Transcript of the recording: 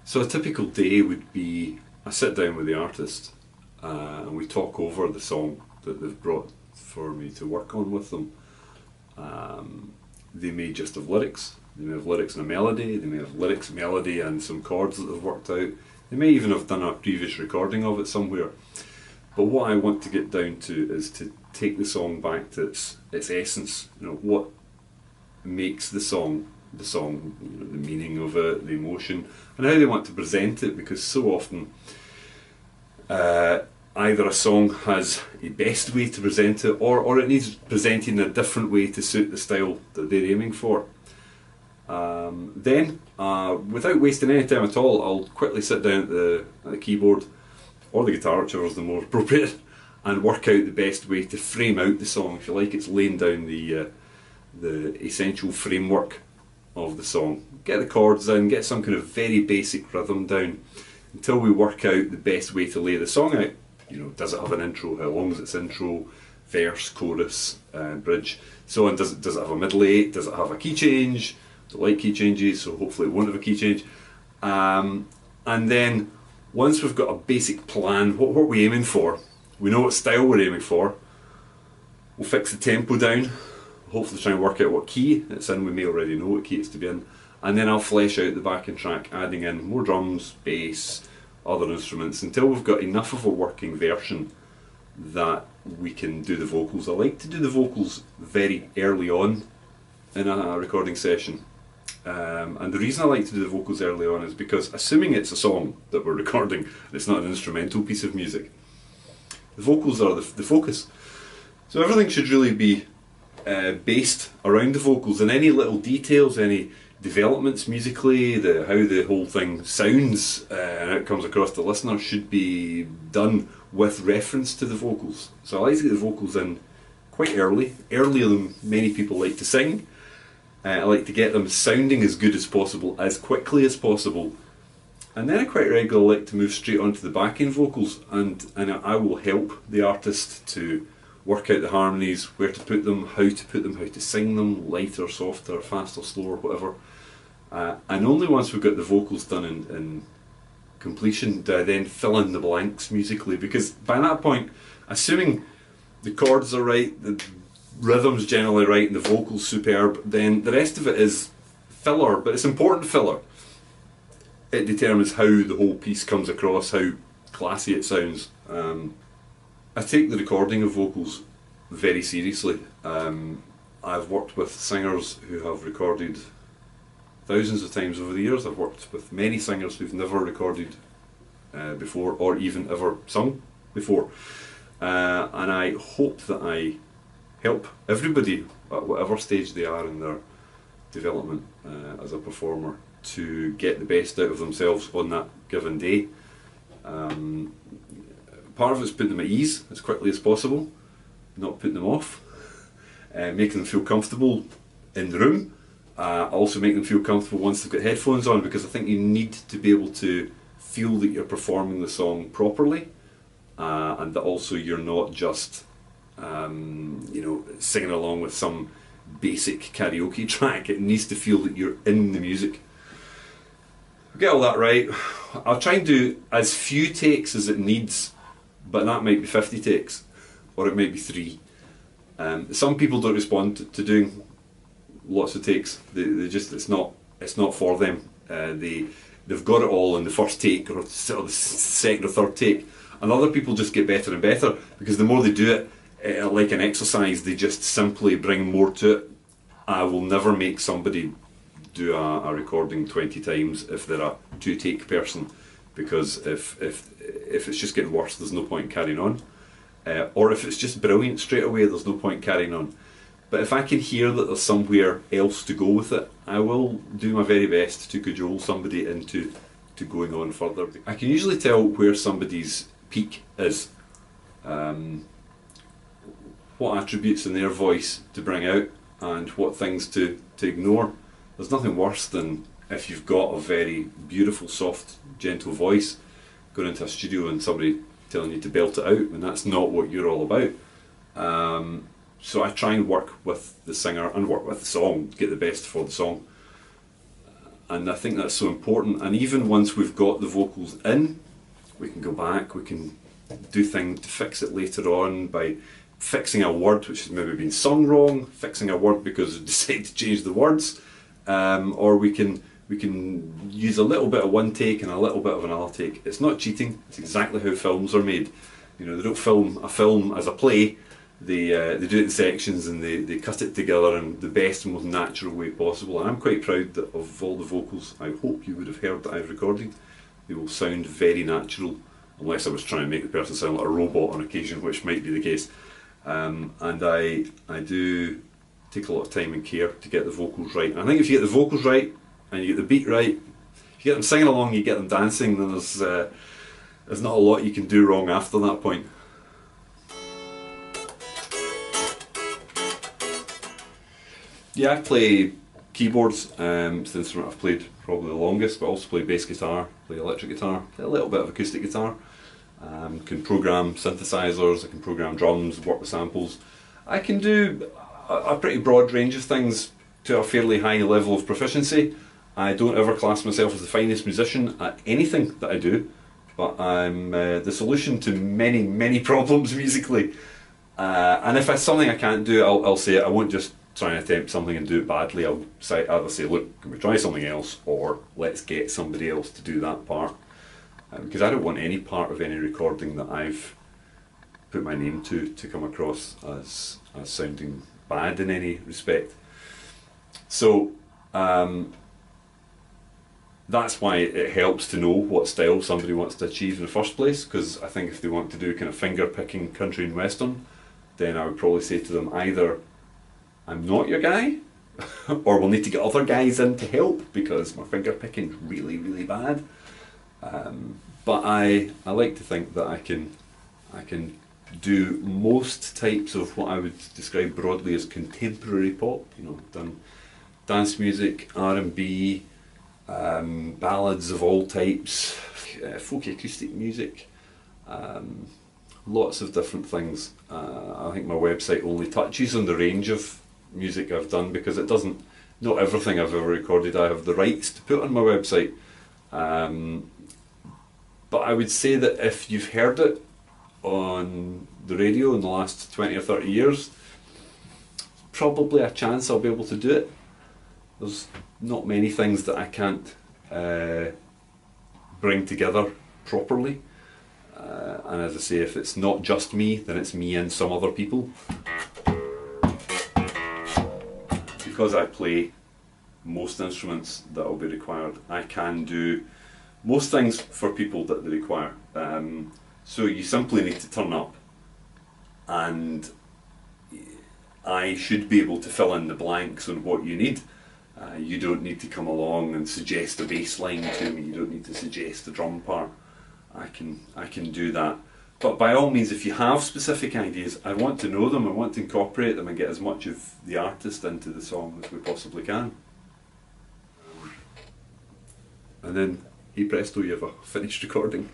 So a typical day would be I sit down with the artist and we talk over the song that they've brought for me to work on with them. They may just have lyrics, they may have lyrics and a melody, they may have lyrics, melody and some chords that they've worked out. They may even have done a previous recording of it somewhere. But what I want to get down to is to take the song back to its essence. You know, what makes the song, you know, the meaning of it, the emotion, and how they want to present it, because so often either a song has a best way to present it, or it needs presented in a different way to suit the style that they're aiming for. Then, without wasting any time at all, I'll quickly sit down at the keyboard, or the guitar, whichever is the more appropriate, and work out the best way to frame out the song. If you like, it's laying down the essential framework of the song. Get the chords in, get some kind of very basic rhythm down, until we work out the best way to lay the song out. You know, does it have an intro? How long is its intro? Verse, chorus, bridge, so on. Does it have a middle eight? Does it have a key change? I don't like key changes, so hopefully it won't have a key change. And then once we've got a basic plan, what are we aiming for? We know what style we're aiming for. We'll fix the tempo down. Hopefully try and work out what key it's in. We may already know what key it's to be in. And then I'll flesh out the backing track, adding in more drums, bass, other instruments, until we've got enough of a working version that we can do the vocals. I like to do the vocals very early on in a recording session. And the reason I like to do the vocals early on is because, assuming it's a song that we're recording and it's not an instrumental piece of music, the vocals are the focus. So everything should really be based around the vocals, and any little details, any developments musically, how the whole thing sounds and how it comes across to the listener should be done with reference to the vocals. So I like to get the vocals in quite early, earlier than many people like to sing. I like to get them sounding as good as possible, as quickly as possible. And then I quite regularly like to move straight onto the backing vocals, and I will help the artist to work out the harmonies, where to put them, how to sing them, lighter, softer, faster, slower, whatever. And only once we've got the vocals done in completion do I then fill in the blanks musically, because by that point, assuming the chords are right, the rhythm's generally right and the vocals superb, then the rest of it is filler, but it's important filler. It determines how the whole piece comes across, how classy it sounds. I take the recording of vocals very seriously. I've worked with singers who have recorded thousands of times over the years. I've worked with many singers who've never recorded before, or even ever sung before. And I hope that I help everybody at whatever stage they are in their development as a performer to get the best out of themselves on that given day. Part of it's putting them at ease as quickly as possible, not putting them off, making them feel comfortable in the room, also making them feel comfortable once they've got headphones on, because I think you need to be able to feel that you're performing the song properly, and that also you're not just you know, singing along with some basic karaoke track. It needs to feel that you're in the music. Get all that right. I'll try and do as few takes as it needs, but that might be 50 takes, or it might be 3. Some people don't respond to doing lots of takes. They just, it's not for them. They've got it all in the first take, or the second or third take, and other people just get better and better, because the more they do it, like an exercise, they just simply bring more to it. I will never make somebody do a recording 20 times if they're a 2-take person, because if it's just getting worse, there's no point carrying on. Or if it's just brilliant straight away, there's no point carrying on. But if I can hear that there's somewhere else to go with it, I will do my very best to cajole somebody into going on further. I can usually tell where somebody's peak is. What attributes in their voice to bring out, and what things to ignore. There's nothing worse than if you've got a very beautiful, soft, gentle voice, going into a studio and somebody telling you to belt it out, and that's not what you're all about. So I try and work with the singer and work with the song to get the best for the song. And I think that's so important. And even once we've got the vocals in, we can go back, we can do things to fix it later on by fixing a word which has maybe been sung wrong, fixing a word because we decided to change the words, or we can use a little bit of one take and a little bit of another take. It's not cheating, it's exactly how films are made. You know, they don't film a film as a play, they do it in sections and they cut it together in the best and most natural way possible. And I'm quite proud that of all the vocals I hope you would have heard that I've recorded, they will sound very natural, unless I was trying to make the person sound like a robot on occasion, which might be the case. And I do take a lot of time and care to get the vocals right. And I think if you get the vocals right, and you get the beat right, if you get them singing along, you get them dancing, then there's not a lot you can do wrong after that point. Yeah, I play keyboards. It's the instrument I've played probably the longest, but I also play bass guitar, play electric guitar, play a little bit of acoustic guitar. Can program synthesizers, I can program drums, work with samples. I can do a pretty broad range of things to a fairly high level of proficiency. I don't ever class myself as the finest musician at anything that I do, but I'm the solution to many, many problems musically. And if it's something I can't do, I'll say it. I won't just try and attempt something and do it badly. I'll either say, look, can we try something else, or let's get somebody else to do that part. Because I don't want any part of any recording that I've put my name to come across as sounding bad in any respect. So that's why it helps to know what style somebody wants to achieve in the first place, because I think if they want to do kind of finger picking country and western, then I would probably say to them either I'm not your guy, or we'll need to get other guys in to help because my finger picking's really, really bad. But I like to think that I can do most types of what I would describe broadly as contemporary pop. You know, I've done dance music, R&B, ballads of all types, folk acoustic music, lots of different things. I think my website only touches on the range of music I've done, because it doesn't, not everything I've ever recorded I have the rights to put on my website. But I would say that if you've heard it on the radio in the last 20 or 30 years, probably a chance I'll be able to do it. There's not many things that I can't bring together properly. And as I say, if it's not just me, then it's me and some other people. Because I play most instruments that will be required, I can do most things for people that they require. So you simply need to turn up, and I should be able to fill in the blanks on what you need. You don't need to come along and suggest a bass line to me, you don't need to suggest the drum part. I can do that. But by all means, if you have specific ideas, I want to know them, I want to incorporate them and get as much of the artist into the song as we possibly can. And then, hey presto, you have a finished recording.